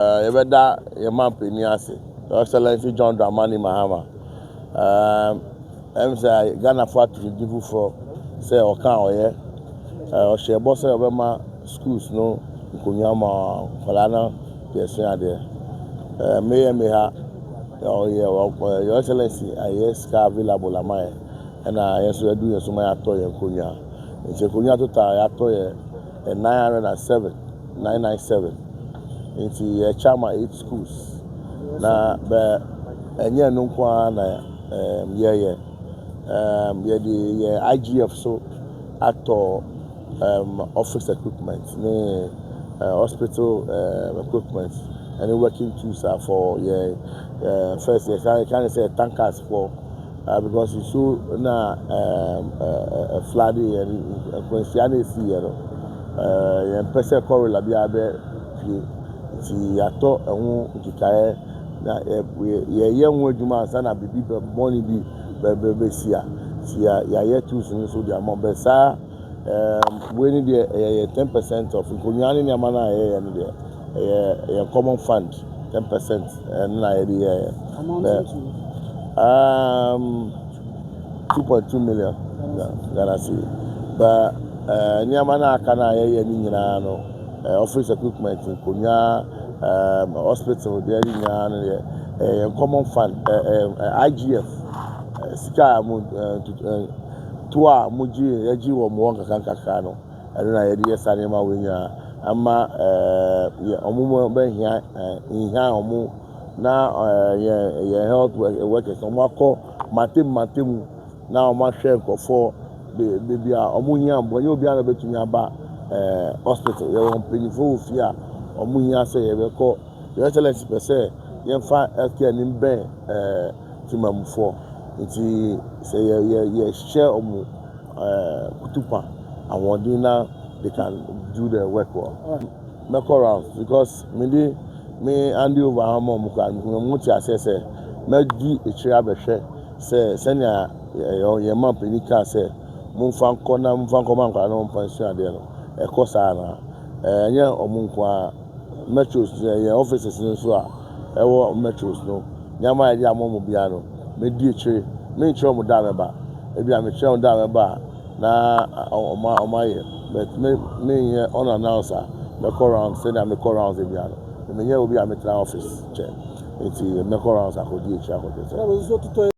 Ebeda Yaman Peniasi, Your Excellency John Dramani Mahama. I'm say Ghana Fat to give for say Okan or she boss of schools no Kunyama Falana, yes, there. Meha, Your Excellency, I yes, available am I, and I yes, we do so my atoy and Kunya. It's a Kunya to tie atoy 997. Into a chama 8 schools. Na be enye no kwa na the IGF so ato office equipment ne hospital equipment and working tools are for first can say tankers for because you so na flooding and Christianity here person correla bia be ti ato ehun nkikae na ye hu adwuma ansa na bibi money bi be sia ya tools ni so dia mo be sa we need the 10% of nkonyan ni amana ye ni de common fund 10% na ye de 2.2 million Ghana cedi but ni amana aka na ye ni nyina no office equipment Konya hospital there in common fund IGF sika toa muji yaji wo mo kankan no eno na yedi yesane ma wenya ama omumo be hia omu na ye health workers omo akọ matem na omo hwe nkofo be a omo hia mbonye obi a betumi aba hospital you want penifo ofia omuhia say ye be ko Your Excellency per se yemfa healthcare ni ben timamfo nti say ye share omu kutupa awon na they can do the work well make around because me hand over hamo mu kan mu ti asese me di etire abehwe say senia ye man penika say mumfa nkona nkwa na mpansu ade no ekosa na enye omunkwa metros ye offices no so a ewo metros no nyama ya amomo bia no me di etire me ntire omo da meba e bia me tire omo da meba na omaye but me ye on announcer me call round say na me call round e bia no me ye obi a me tra office che enti me call round akodi etire akodi